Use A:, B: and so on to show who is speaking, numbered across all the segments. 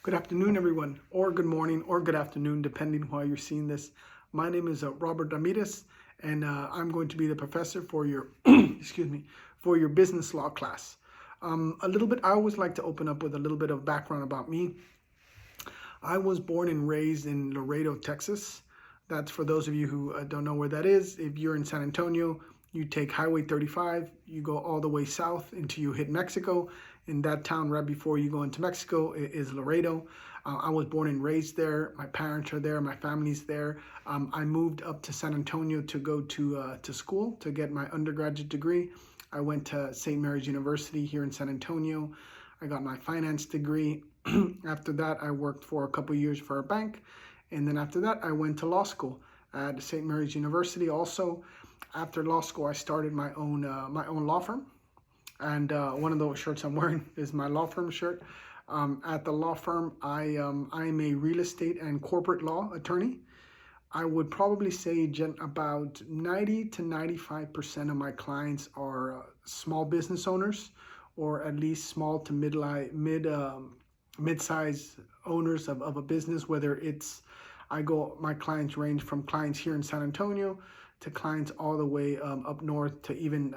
A: Good afternoon, everyone, or good morning, or good afternoon, depending while you're seeing this. My name is Robert Ramirez, and I'm going to be the professor for your, excuse me, for your business law class. I always like to open up with a little bit of background about me. I was born and raised in Laredo, Texas. That's for those of you who don't know where that is. If you're in San Antonio, you take Highway 35, you go all the way south until you hit Mexico. In that town, right before you go into Mexico, is Laredo. I was born and raised there. My parents are there. My family's there. I moved up to San Antonio to go to school to get my undergraduate degree. I went to St. Mary's University here in San Antonio. I got my finance degree. After that, I worked for a couple years for a bank. And then after that, I went to law school at St. Mary's University. Also, after law school, I started my own law firm. And one of those shirts I'm wearing is my law firm shirt. At the law firm, I'm a real estate and corporate law attorney. I would probably say about 90 to 95% of my clients are small business owners, or at least small to mid-size owners of a business. My clients range from clients here in San Antonio to clients all the way up north to even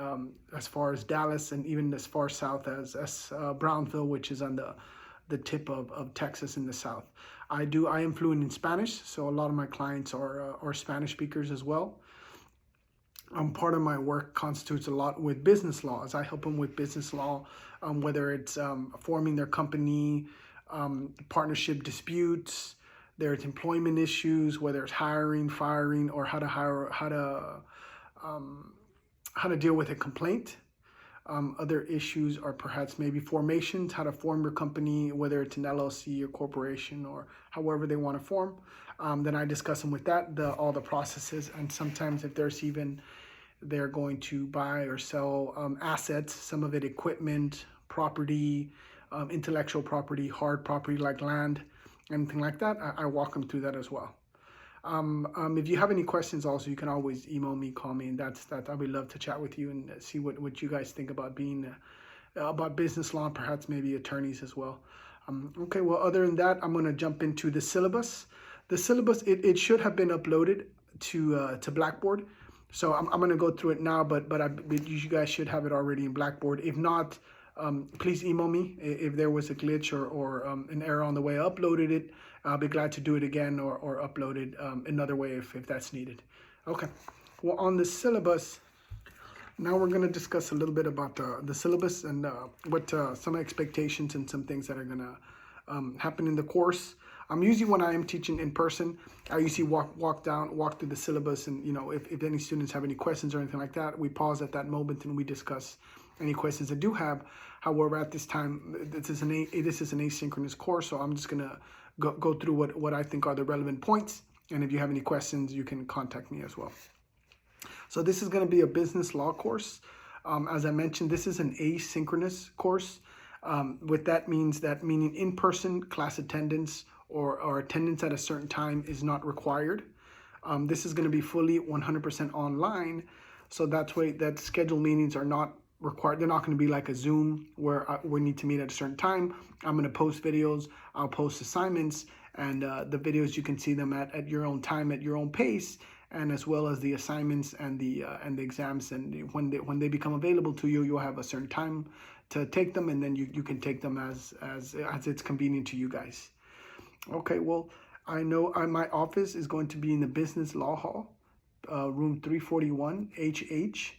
A: as far as Dallas, and even as far south as Brownsville, which is on the tip of Texas in the south. I am fluent in Spanish, so a lot of my clients are Spanish speakers as well. Part of my work constitutes a lot with business laws. I help them with business law, whether it's forming their company, partnership disputes, there's employment issues, whether it's hiring, firing, or how to deal with a complaint. Other issues are perhaps maybe formations, how to form your company, whether it's an LLC or corporation or however they want to form. Then I discuss them with all the processes, and sometimes if they're going to buy or sell assets, some of it equipment, property, intellectual property, hard property like land, anything like that, I walk them through that as well. If you have any questions also, you can always email me, call me, and that's I would love to chat with you and see what you guys think about about business law, perhaps maybe attorneys as well. Okay, well, other than that, I'm going to jump into the syllabus. The syllabus, it should have been uploaded to Blackboard. So I'm going to go through it now, but you guys should have it already in Blackboard. If not, please email me if there was a glitch or an error on the way I uploaded it. I'll be glad to do it again or upload it another way if that's needed. Okay, well, on the syllabus, now we're going to discuss a little bit about the syllabus and what some expectations and some things that are going to happen in the course. Usually when I am teaching in person, I usually walk through the syllabus, and if any students have any questions or anything like that, we pause at that moment and we discuss any questions they do have. However, at this time, this is an asynchronous course, so I'm just gonna go through what I think are the relevant points, and if you have any questions, you can contact me as well. So this is going to be a business law course. As I mentioned, this is an asynchronous course. What that means, meaning in-person class attendance or attendance at a certain time is not required. This is going to be fully 100% online, so that's why that scheduled meetings are not required. They're not going to be like a Zoom where we need to meet at a certain time. I'm going to post videos, I'll post assignments, and the videos you can see them at your own time, at your own pace, and as well as the assignments and the exams. And when they become available to you, you'll have a certain time to take them, and then you can take them as it's convenient to you guys. Okay, well, I know my office is going to be in the Business Law Hall, room 341 HH.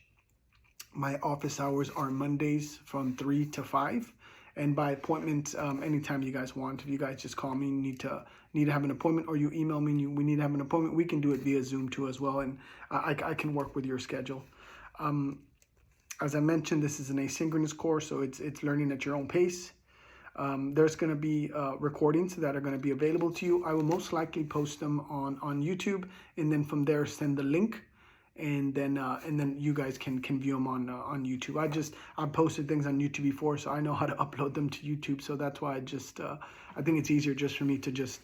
A: My office hours are Mondays from 3 to 5, and by appointment, anytime you guys want. If you guys just call me, need to have an appointment, or you email me, we need to have an appointment, we can do it via Zoom too as well, and I can work with your schedule. As I mentioned, this is an asynchronous course, so it's learning at your own pace. There's going to be recordings that are going to be available to you. I will most likely post them on YouTube, and then from there send the link, and then you guys can view them on YouTube. I've posted things on YouTube before, so I know how to upload them to YouTube. So that's why I think it's easier just for me to just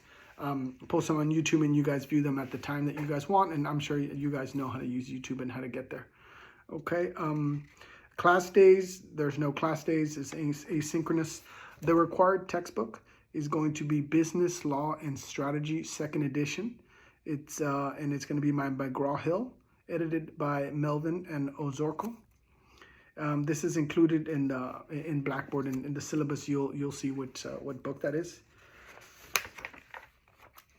A: post them on YouTube, and you guys view them at the time that you guys want. And I'm sure you guys know how to use YouTube and how to get there. Okay. Class days, there's no class days. It's asynchronous. The required textbook is going to be Business Law and Strategy, second edition. It's going to be by McGraw-Hill, edited by Melvin and Ozorko. This is included in Blackboard, in the syllabus. You'll see what book that is.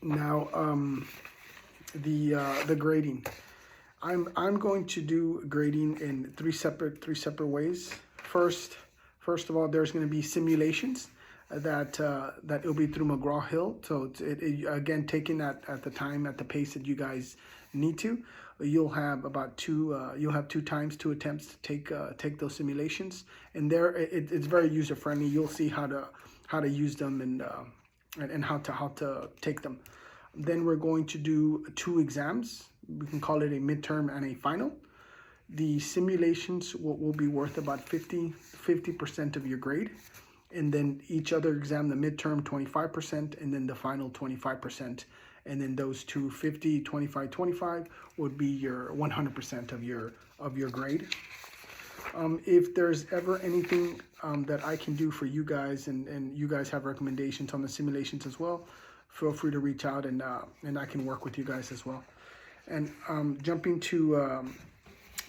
A: Now, the grading. I'm going to do grading in three separate ways. First of all, there's going to be simulations that it'll be through McGraw-Hill. So again, taking that at the time, at the pace that you guys need to. You'll have about two attempts to take those simulations, and there it's very user friendly. You'll see how to use them and how to take them. Then we're going to do 2 exams. We can call it a midterm and a final. The simulations will be worth about 50% of your grade, and then each other exam, the midterm 25%, and then the final 25%. And then those two, 50, 25, 25, would be your 100% of your grade. If there's ever anything that I can do for you guys, and you guys have recommendations on the simulations as well, feel free to reach out, and I can work with you guys as well. And jumping to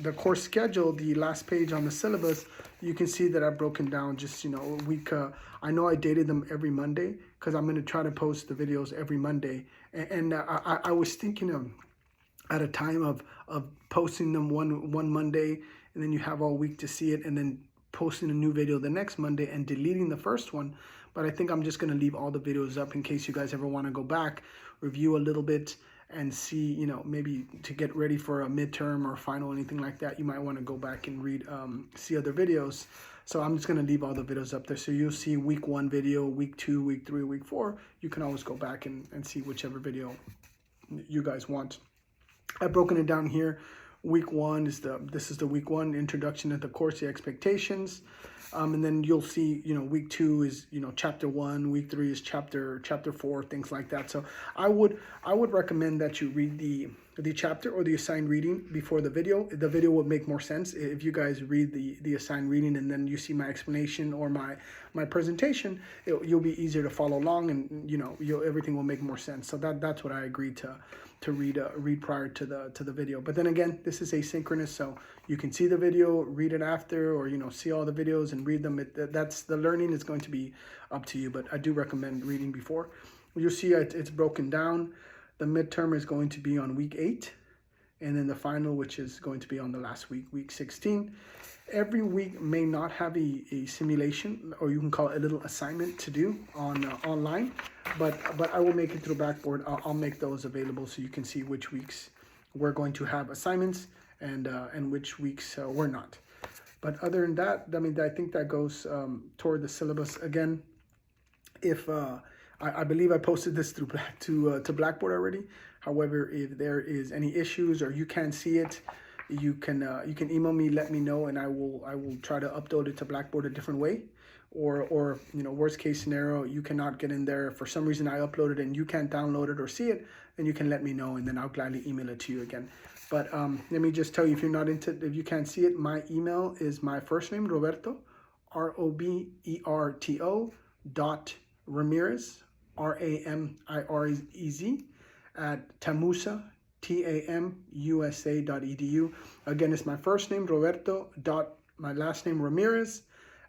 A: the course schedule, the last page on the syllabus, you can see that I've broken down just, a week. I know I dated them every Monday because I'm going to try to post the videos every Monday. And I was thinking of, at a time of posting them one Monday, and then you have all week to see it, and then posting a new video the next Monday and deleting the first one. But I think I'm just going to leave all the videos up in case you guys ever want to go back, review a little bit, and see, maybe to get ready for a midterm or final, anything like that, you might want to go back and read, see other videos. So I'm just going to leave all the videos up there. So you'll see week 1 video, week 2, week 3, week 4. You can always go back and see whichever video you guys want. I've broken it down here. Week 1 this is the week 1 introduction to the course, the expectations. And then you'll see, week 2 is, chapter 1, week 3 is chapter 4, things like that. So I would recommend that you read the chapter or the assigned reading before the video. The video would make more sense if you guys read the assigned reading, and then you see my explanation or my presentation. You'll be easier to follow along, and everything will make more sense. So that's what I agreed to read prior to the video. But then again, this is asynchronous, so you can see the video, read it after, or see all the videos and read them. That's the learning is going to be up to you, but I do recommend reading before. You'll see it's broken down. The midterm is going to be on week 8, and then the final, which is going to be on the last week, week 16. Every week may not have a simulation, or you can call it a little assignment to do online, but I will make it through Blackboard. I'll make those available so you can see which weeks we're going to have assignments and which weeks we're not. But other than that, I think that goes toward the syllabus. Again, if I believe I posted this to Blackboard already. However, if there is any issues or you can't see it, you can email me, let me know, and I will try to upload it to Blackboard a different way. Or worst case scenario, you cannot get in there for some reason. I uploaded and you can't download it or see it, then you can let me know, and then I'll gladly email it to you again. But let me just tell you, if you can't see it, my email is my first name, Roberto, ROBERTO .Ramirez, RAMIREZ, at TAMUSA, TAMUSA.edu. Again, it's my first name, Roberto, my last name, Ramirez,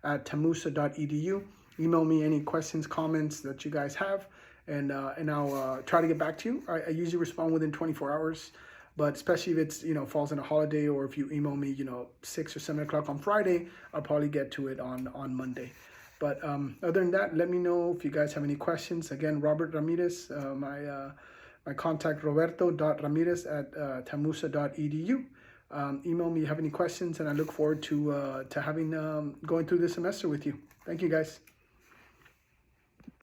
A: at TAMUSA.edu. Email me any questions, comments that you guys have, and I'll try to get back to you. I usually respond within 24 hours, but especially if it's, falls in a holiday, or if you email me, 6 or 7 o'clock on Friday, I'll probably get to it on Monday. But other than that, let me know if you guys have any questions. Again, Robert Ramirez, my contact, roberto.ramirez at tamusa.edu. Email me if you have any questions, and I look forward to having going through this semester with you. Thank you, guys.